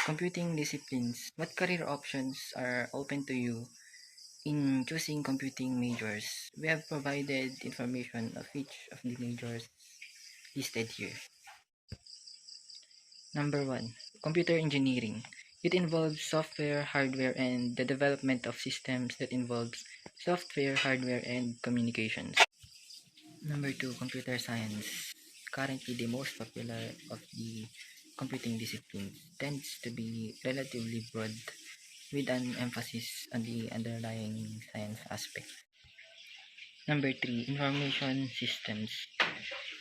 Computing disciplines. What career options are open to you in choosing computing majors? We have provided information of each of the majors listed here. Number 1. Computer engineering. It involves software, hardware, and the development of systems that involves software, hardware, and communications. Number 2. Computer science. Currently, the most popular of the computing disciplines tends to be relatively broad with an emphasis on the underlying science aspect. Number 3. Information systems.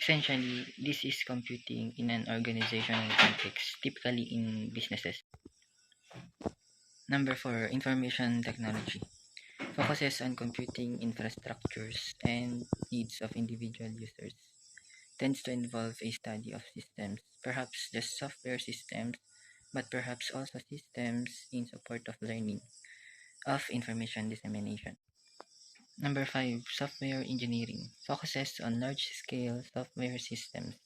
Essentially, this is computing in an organizational context, typically in businesses. Number 4. Information technology. Focuses on computing infrastructures and needs of individual users. Tends to involve a study of systems, perhaps just software systems, but perhaps also systems in support of learning, of information dissemination. Number 5. Software engineering. Focuses on large-scale software systems.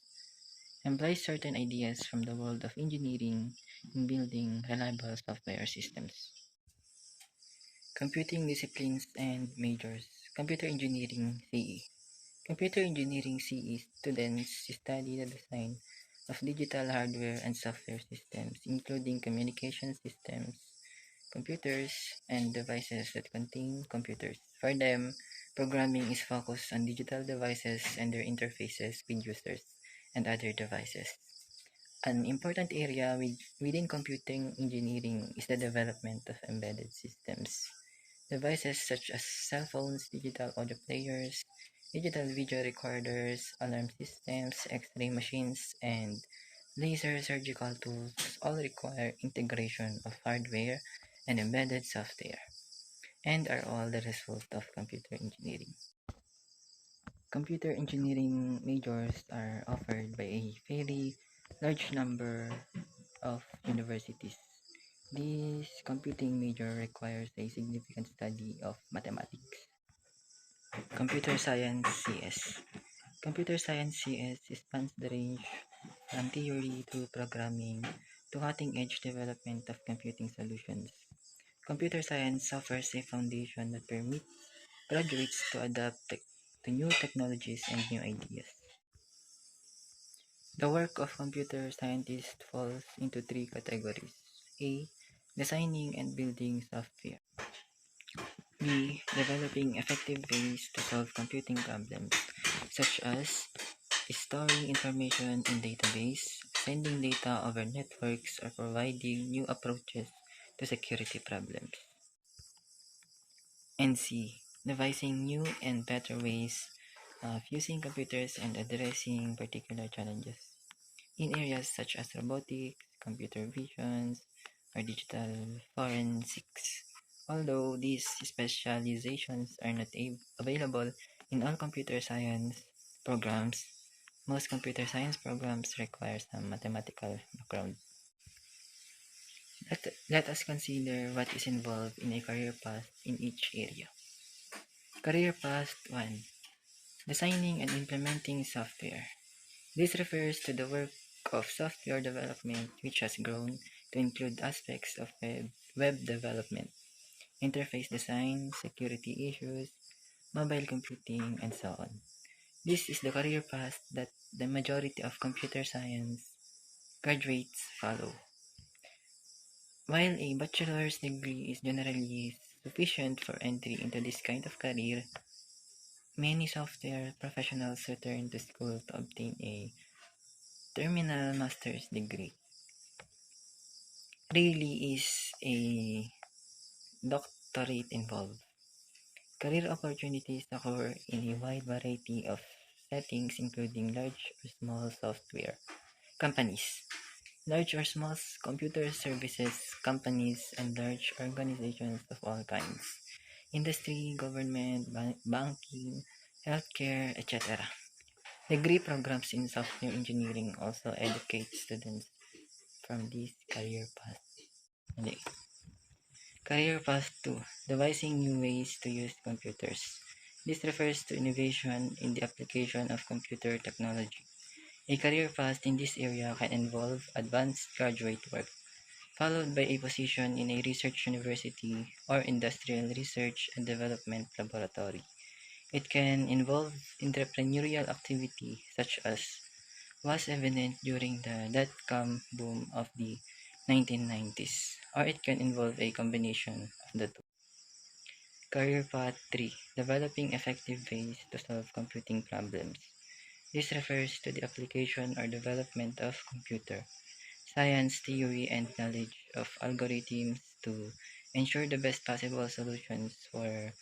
Employs certain ideas from the world of engineering in building reliable software systems. Computing disciplines and majors. Computer engineering CE. Computer engineering CE students study the design of digital hardware and software systems, including communication systems, computers, and devices that contain computers. For them, programming is focused on digital devices and their interfaces with users and other devices. An important area within computing engineering is the development of embedded systems. Devices such as cell phones, digital audio players, digital video recorders, alarm systems, X-ray machines, and laser surgical tools all require integration of hardware and embedded software, and are all the result of computer engineering. Computer engineering majors are offered by a fairly large number of universities. This computing major requires a significant study of mathematics. Computer Science CS. Computer Science CS spans the range from theory to programming to cutting-edge development of computing solutions. Computer science offers a foundation that permits graduates to adapt to new technologies and new ideas. The work of computer scientists falls into three categories. A. Designing and building software. B. Developing effective ways to solve computing problems, such as storing information in database, sending data over networks, or providing new approaches to security problems. And C. Devising new and better ways of using computers and addressing particular challenges in areas such as robotics, computer vision, or digital forensics. Although these specializations are not available in all computer science programs, most computer science programs require some mathematical background. Let us consider what is involved in a career path in each area. Career Path 1. Designing and implementing software. This refers to the work of software development which has grown to include aspects of web development, interface design, security issues, mobile computing, and so on. This is the career path that the majority of computer science graduates follow. While a bachelor's degree is generally sufficient for entry into this kind of career, many software professionals return to school to obtain a terminal master's degree. Really is a doctorate involved. Career opportunities occur in a wide variety of settings, including large or small software companies, large or small computer services companies, and large organizations of all kinds, industry, government, banking, healthcare, etc. Degree programs in software engineering also educate students from this career path. Okay. Career Path 2. Devising new ways to use computers. This refers to innovation in the application of computer technology. A career path in this area can involve advanced graduate work, followed by a position in a research university or industrial research and development laboratory. It can involve entrepreneurial activity such as was evident during the dot-com boom of the 1990s, or it can involve a combination of the two. Career Path 3. Developing effective ways to solve computing problems. This refers to the application or development of computer science theory and knowledge of algorithms to ensure the best possible solutions for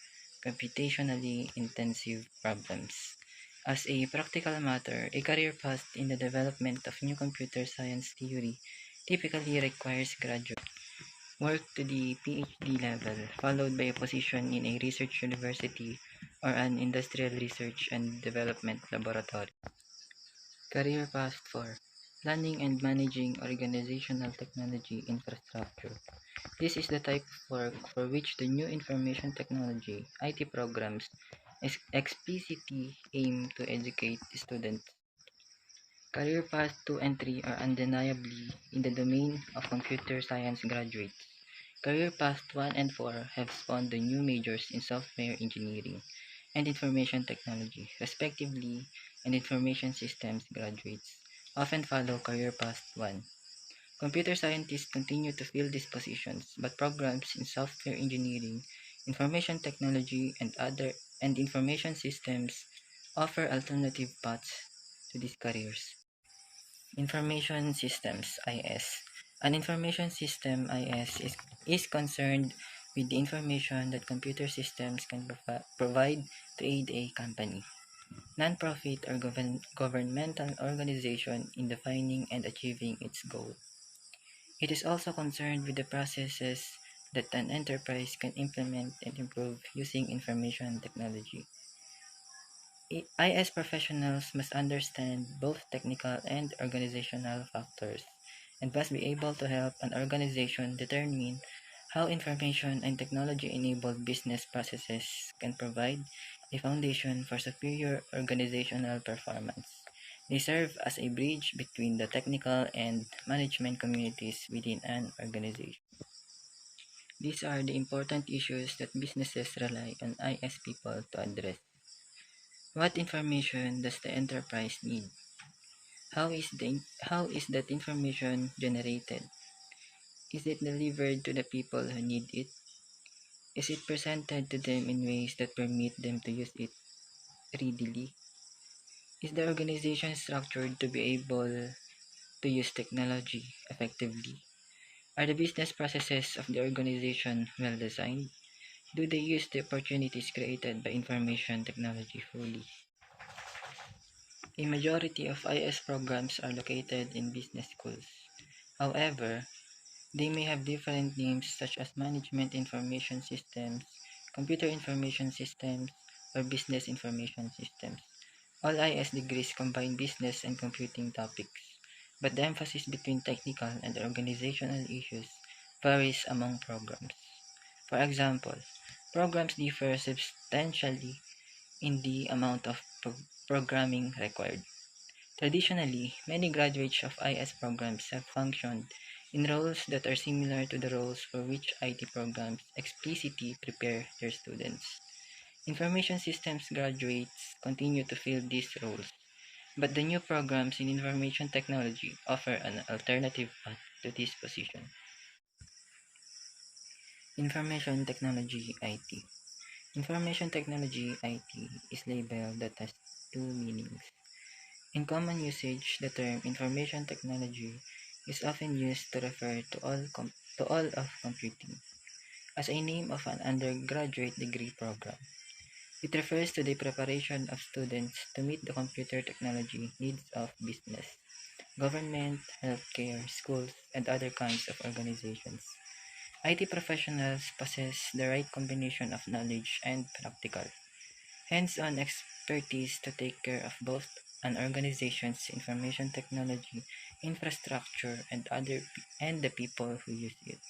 computationally intensive problems. As a practical matter, a career path in the development of new computer science theory typically requires graduate work to the PhD level, followed by a position in a research university or an industrial research and development laboratory. Career Path 4. Planning and managing organizational technology infrastructure. This is the type of work for which the new information technology IT programs explicitly aim to educate students. Career Path 2 and 3 are undeniably in the domain of computer science graduates. Career Path 1 and 4 have spawned the new majors in software engineering and information technology, respectively, and information systems graduates often follow Career Path 1. Computer scientists continue to fill these positions, but programs in software engineering, information technology, and information systems offer alternative paths to these careers. Information Systems IS. An information system IS is concerned with the information that computer systems can provide to aid a company, nonprofit, or governmental organization in defining and achieving its goal. It is also concerned with the processes that an enterprise can implement and improve using information technology. IS professionals must understand both technical and organizational factors and must be able to help an organization determine how information and technology enabled business processes can provide a foundation for superior organizational performance. They serve as a bridge between the technical and management communities within an organization. These are the important issues that businesses rely on IS people to address. What information does the enterprise need? How is that information generated? Is it delivered to the people who need it? Is it presented to them in ways that permit them to use it readily? Is the organization structured to be able to use technology effectively? Are the business processes of the organization well designed? Do they use the opportunities created by information technology fully? A majority of IS programs are located in business schools. However, they may have different names such as Management Information Systems, Computer Information Systems, or Business Information Systems. All IS degrees combine business and computing topics, but the emphasis between technical and organizational issues varies among programs. For example, programs differ substantially in the amount of programming required. Traditionally, many graduates of IS programs have functioned in roles that are similar to the roles for which IT programs explicitly prepare their students. Information systems graduates continue to fill these roles, but the new programs in information technology offer an alternative path to this position. Information Technology IT. Information Technology IT is labeled that has two meanings. In common usage, the term information technology is often used to refer to all of computing as a name of an undergraduate degree program. It refers to the preparation of students to meet the computer technology needs of business, government, healthcare, schools, and other kinds of organizations. IT professionals possess the right combination of knowledge and practical hands-on expertise to take care of both an organization's information technology infrastructure and the people who use it.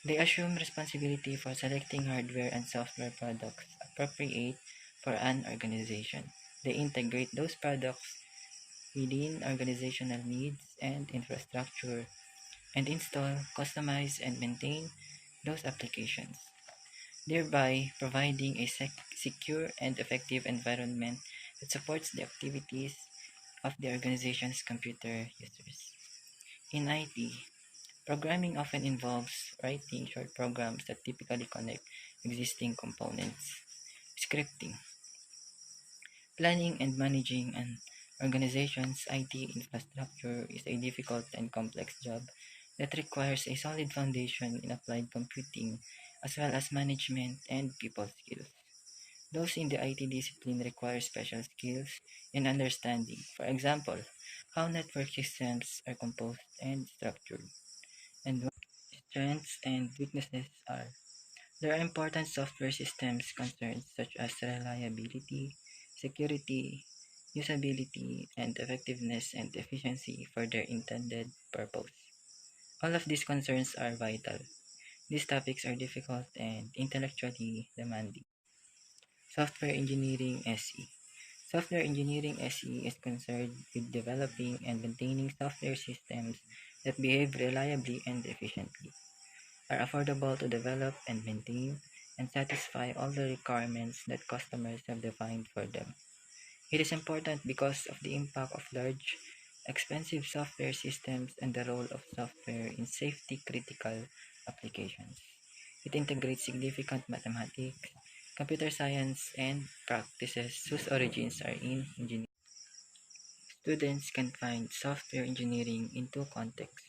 They assume responsibility for selecting hardware and software products appropriate for an organization. They integrate those products within organizational needs and infrastructure and install, customize, and maintain those applications, thereby providing a secure and effective environment that supports the activities of the organization's computer users. In IT, programming often involves writing short programs that typically connect existing components. Scripting, planning and managing an organization's IT infrastructure is a difficult and complex job that requires a solid foundation in applied computing as well as management and people skills. Those in the IT discipline require special skills in understanding, for example, how network systems are composed and structured, and what strengths and weaknesses are. There are important software systems concerns such as reliability, security, usability, and effectiveness and efficiency for their intended purpose. All of these concerns are vital. These topics are difficult and intellectually demanding. Software Engineering SE. Software Engineering SE is concerned with developing and maintaining software systems that behave reliably and efficiently, are affordable to develop and maintain, and satisfy all the requirements that customers have defined for them. It is important because of the impact of large, expensive software systems and the role of software in safety critical applications. It integrates significant mathematics, computer science, and practices whose origins are in engineering. Students can find software engineering in two contexts: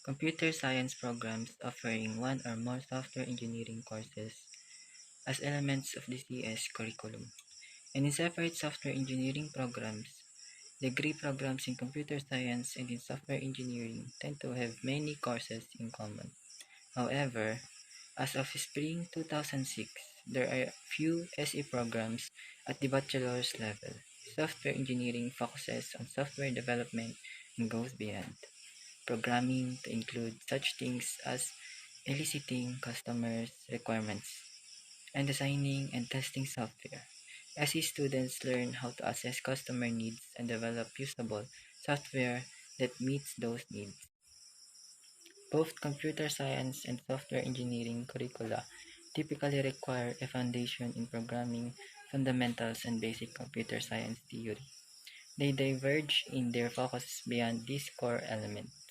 computer science programs offering one or more software engineering courses as elements of the CS curriculum, and in separate software engineering programs. Degree programs in computer science and in software engineering tend to have many courses in common. However, as of spring 2006, there are few SE programs at the bachelor's level. Software engineering focuses on software development and goes beyond programming to include such things as eliciting customers' requirements and designing and testing software. SE students learn how to assess customer needs and develop usable software that meets those needs. Both computer science and software engineering curricula typically require a foundation in programming fundamentals and basic computer science theory. They diverge in their focus beyond these core elements.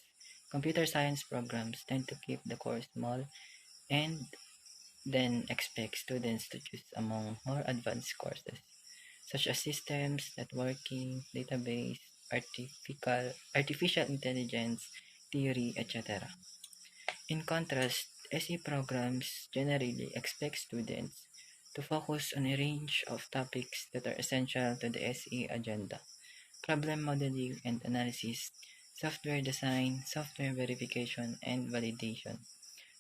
Computer science programs tend to keep the core small and then expect students to choose among more advanced courses, such as systems, networking, database, artificial intelligence, theory, etc. In contrast, SE programs generally expect students to focus on a range of topics that are essential to the SE agenda: problem modeling and analysis, software design, software verification and validation,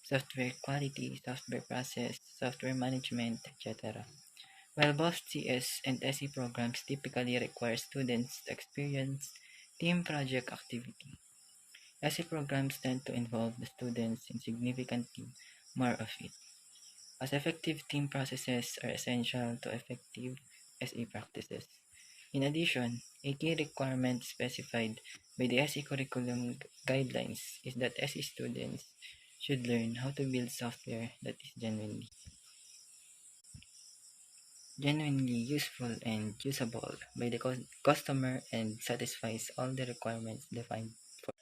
software quality, software process, software management, etc. While both CS and SE programs typically require students to experience team project activity, SE programs tend to involve the students in significantly more of it, as effective team processes are essential to effective SE practices. In addition, a key requirement specified by the SE curriculum guidelines is that SE students should learn how to build software that is genuinely useful and usable by the customer and satisfies all the requirements defined for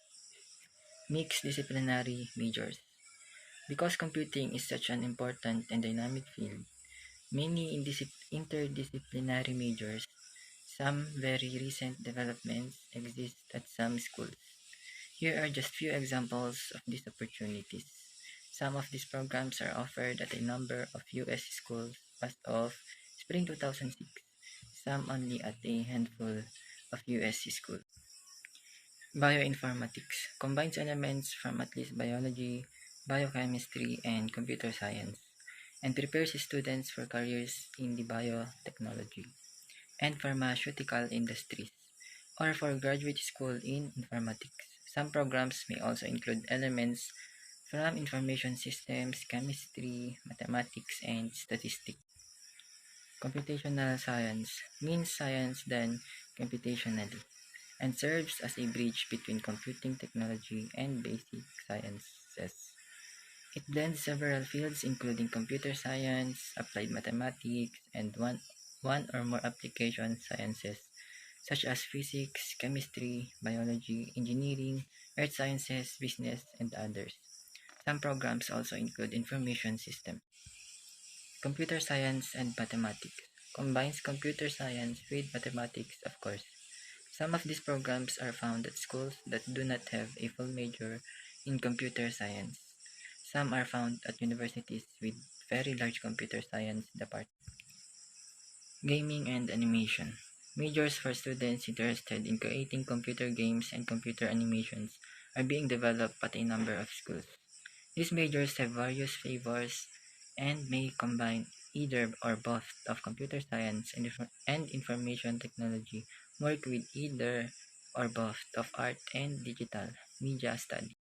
mixed disciplinary majors. Because computing is such an important and dynamic field, many interdisciplinary majors, some very recent developments exist at some schools. Here are just few examples of these opportunities. Some of these programs are offered at a number of US schools as of spring 2006, some only at a handful of USC schools. Bioinformatics combines elements from at least biology, biochemistry, and computer science, and prepares students for careers in the biotechnology and pharmaceutical industries, or for graduate school in informatics. Some programs may also include elements from information systems, chemistry, mathematics, and statistics. Computational science means science done computationally. and serves as a bridge between computing technology and basic sciences. It blends several fields including computer science, applied mathematics, and one or more application sciences such as physics, chemistry, biology, engineering, earth sciences, business, and others. Some programs also include information systems. Computer science and mathematics combines computer science with mathematics, of course. Some of these programs are found at schools that do not have a full major in computer science. Some are found at universities with very large computer science departments. Gaming and animation. Majors for students interested in creating computer games and computer animations are being developed at a number of schools. These majors have various flavors and may combine either or both of computer science and information technology, work with either or both of art and digital media studies.